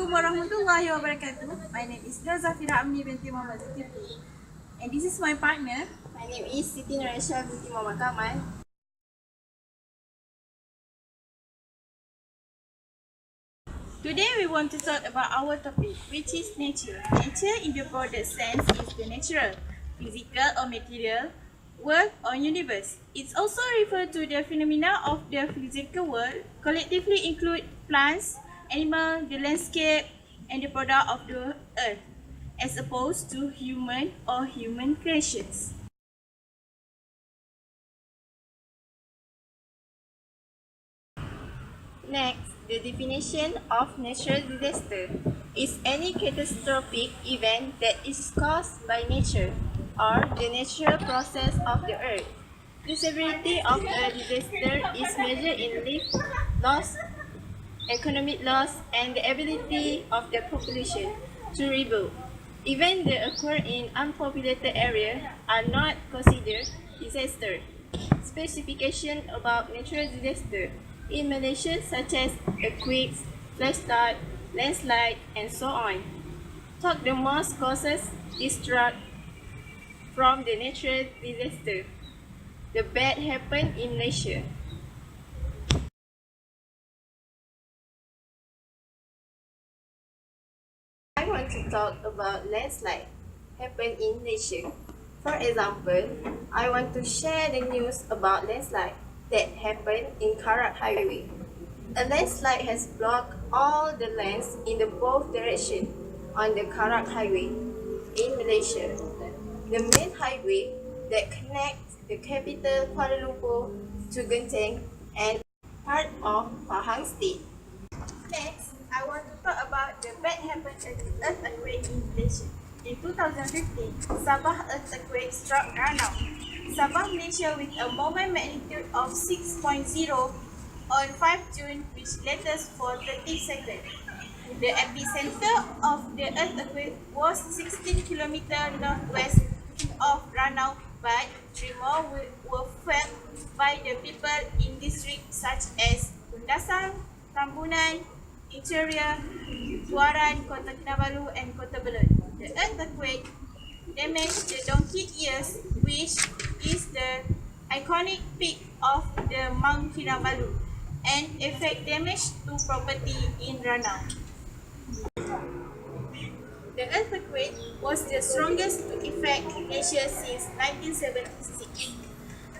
Assalamualaikum warahmatullahi wabarakatuh. My name is Zafira Amni binti Muhammad Zulkifli. And this is my partner. My name is Siti Nuraisha binti Muhammad Kamal. Today we want to talk about our topic, which is nature. Nature in the broader sense is the natural, physical or material world or universe. It's also referred to the phenomena of the physical world, collectively include plants, animals, the landscape, and the product of the earth, as opposed to human or human creations. Next, the definition of natural disaster is any catastrophic event that is caused by nature or the natural process of the earth. The severity of a disaster is measured in life loss, economic loss, and the ability of the population to rebuild. Events that occur in unpopulated areas are not considered disaster. Specification about natural disaster in Malaysia such as earthquakes, flash flood, landslide, and so on. Talk the most causes distrust from the natural disaster. The bad happened in Malaysia. I want to talk about landslide happen in Malaysia. For example, I want to share the news about landslide that happened in Karak Highway. A landslide has blocked all the lanes in the both directions on the Karak Highway in Malaysia, the main highway that connects the capital Kuala Lumpur to Genting and part of Pahang State. Next, I want to talk about the bad happened earthquake in Malaysia. In 2015, Sabah earthquake struck Ranau, Sabah, Malaysia, with a moment magnitude of 6.0 on 5 June, which latest for 30 seconds. The epicenter of the earthquake was 16 km northwest of Ranau, but tremors were felt by the people in districts such as Kundasang, Tambunan, Interior, Tuaran, Kota Kinabalu, and Kota Belud. The earthquake damaged the Donkey Ears, which is the iconic peak of the Mount Kinabalu, and effect damage to property in Ranau. The earthquake was the strongest to affect Malaysia since 1976.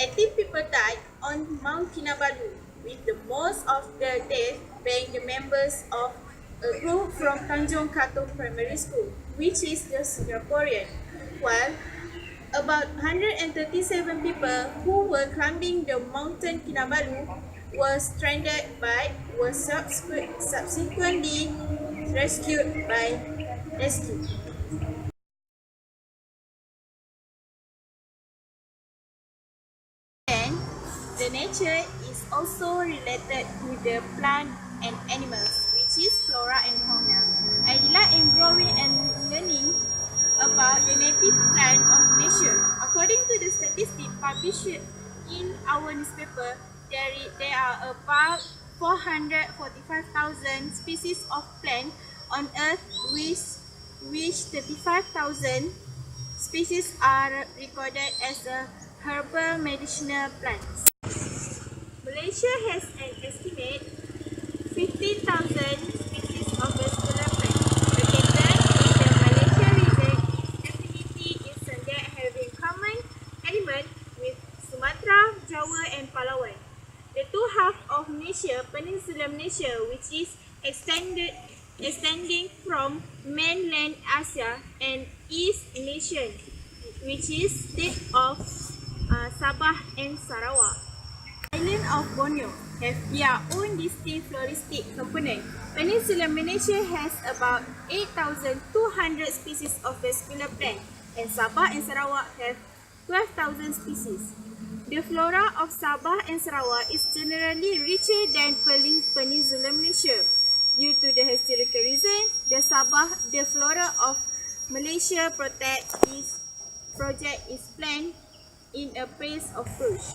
18 people died on Mount Kinabalu, with the most of the deaths being the members of a group from Tanjung Katong Primary School, which is the Singaporean, while about 137 people who were climbing the mountain Kinabalu were stranded but were subsequently rescued by rescue. And the nature is also related to the plant and animals, which is flora and fauna. I delight in growing and learning about the native plant of Malaysia. According to the statistics published in our newspaper, there are about 445,000 species of plant on earth, which 35,000 species are recorded as a herbal medicinal plants. Malaysia has an estimate 15,000 species of vascular plants. Located in the Malaysia region, activity is that having common element with Sumatra, Java, and Palawan. The two halves of Malaysia, Peninsula Malaysia, which is extending from mainland Asia and East Malaysia, which is state of Sabah and Sarawak. Island of Borneo have their own distinct floristic component. Peninsula Malaysia has about 8,200 species of vascular plant, and Sabah and Sarawak have 12,000 species. The flora of Sabah and Sarawak is generally richer than Peninsula Malaysia. Due to the historical reason, the flora of Malaysia project is planned in a place of bush.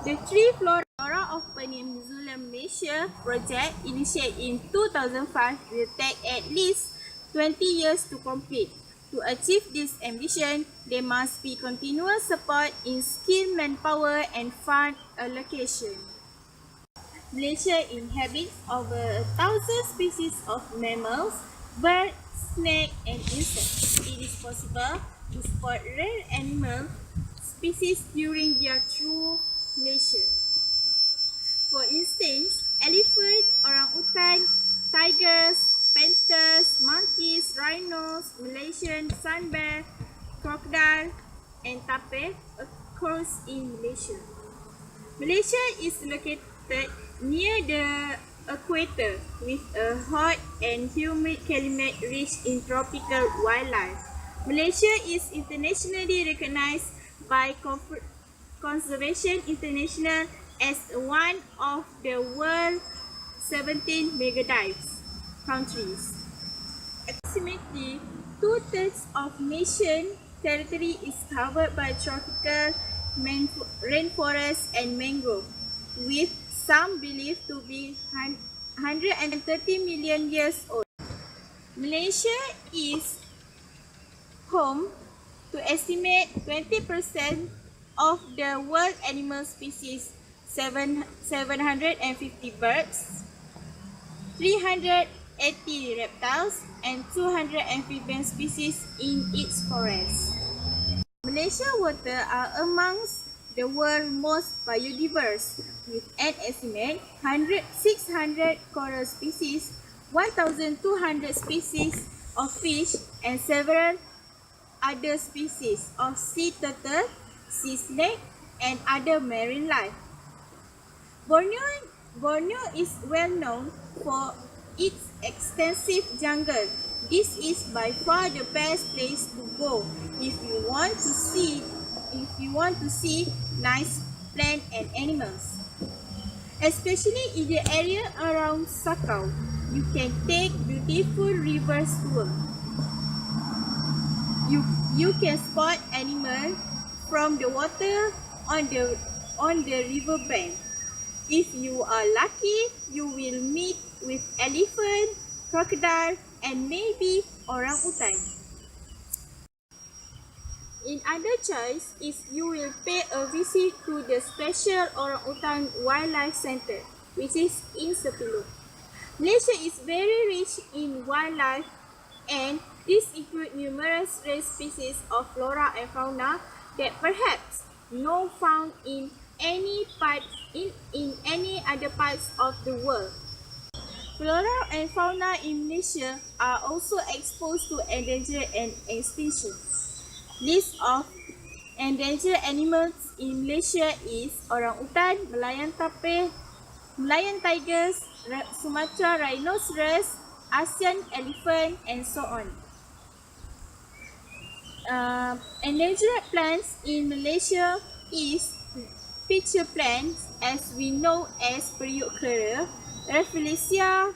The tree flora Flora of Peninsula Malaysia project initiated in 2005 will take at least 20 years to complete. To achieve this ambition, there must be continuous support in skilled manpower and fund allocation. Malaysia inhabits over 1,000 species of mammals, birds, snakes, and insects. It is possible to spot rare animal species during their true leisure. For instance, elephant, orangutan, tigers, panthers, monkeys, rhinos, Malaysian sun bear, crocodile, and tapir occurs in Malaysia. Malaysia is located near the equator with a hot and humid climate rich in tropical wildlife. Malaysia is internationally recognized by Conservation International as one of the world's 17 megadives countries. Approximately two-thirds of nation territory is covered by tropical rainforest and mangrove, with some believed to be 130 million years old. Malaysia is home to estimate 20% of the world animal species, 750 birds, 380 reptiles, and 200 amphibian species in its forests. Malaysia waters are amongst the world's most biodiverse, with an estimate 600 coral species, 1,200 species of fish, and several other species of sea turtle, sea snake, and other marine life. Borneo is well known for its extensive jungle. This is by far the best place to go if you want to see nice plants and animals. Especially in the area around Sakau, you can take beautiful river tour. You can spot animals from the water on the riverbank. If you are lucky, you will meet with elephant, crocodile, and maybe orangutan. In other choice is you will pay a visit to the Special Orangutan Wildlife Center, which is in Sepuluh. Malaysia is very rich in wildlife, and these include numerous rare species of flora and fauna that perhaps not found in any other parts of the world. Flora and fauna in Malaysia are also exposed to endangered and extinction. List of endangered animals in Malaysia is orangutan, Malayan tapir, Malayan tigers, Sumatra rhinoceros, Asian elephant, and so on. Endangered plants in Malaysia is feature plants as we know as periuk kera, Rafflesia,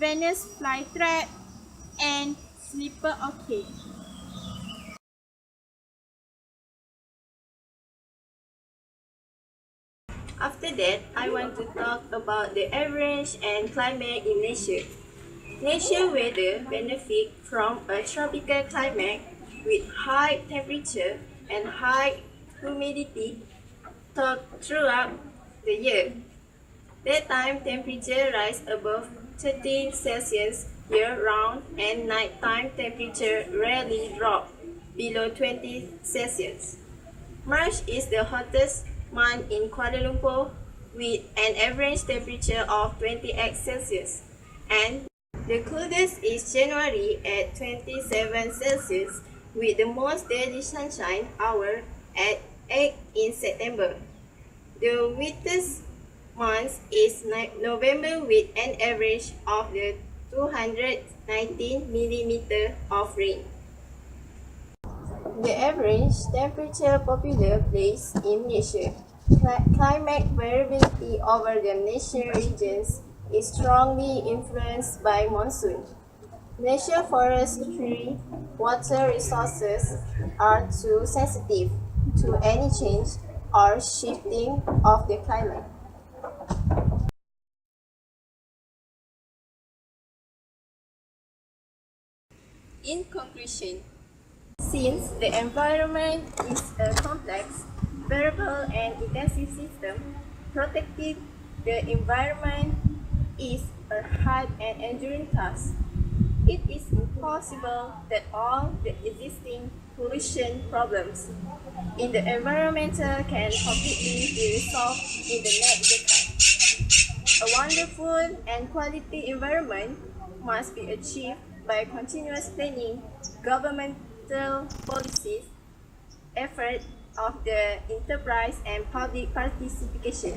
Venus flytrap, and slipper orchid. After that, I want to talk about the average and climate in Malaysia. Malaysia weather benefit from a tropical climate with high temperature and high humidity throughout the year. Daytime temperature rise above 13 Celsius year-round, and nighttime temperature rarely drop below 20 Celsius. March is the hottest month in Kuala Lumpur with an average temperature of 28 Celsius, and the coolest is January at 27 Celsius with the most daily sunshine hour at 8 in September. The wettest month is November with an average of the 219 mm of rain. The average temperature popular place in Malaysia. Climate variability over the Malaysian regions is strongly influenced by monsoon. Malaysia forestry water resources are too sensitive to any change or shifting of the climate. In conclusion, since the environment is a complex, variable, and intensive system, protecting the environment is a hard and enduring task. It is impossible that all the existing pollution problems in the environmental can completely be resolved in the next decade. A wonderful and quality environment must be achieved by continuous planning, governmental policies, effort of the enterprise, and public participation.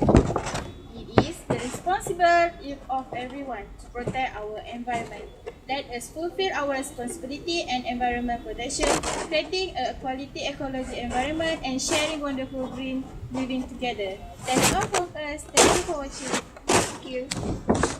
It is the responsibility of everyone to protect our environment. Let us fulfill our responsibility and environment protection, creating a quality ecology environment and sharing wonderful green living together. That's all from us. Thank you for watching. Thank you.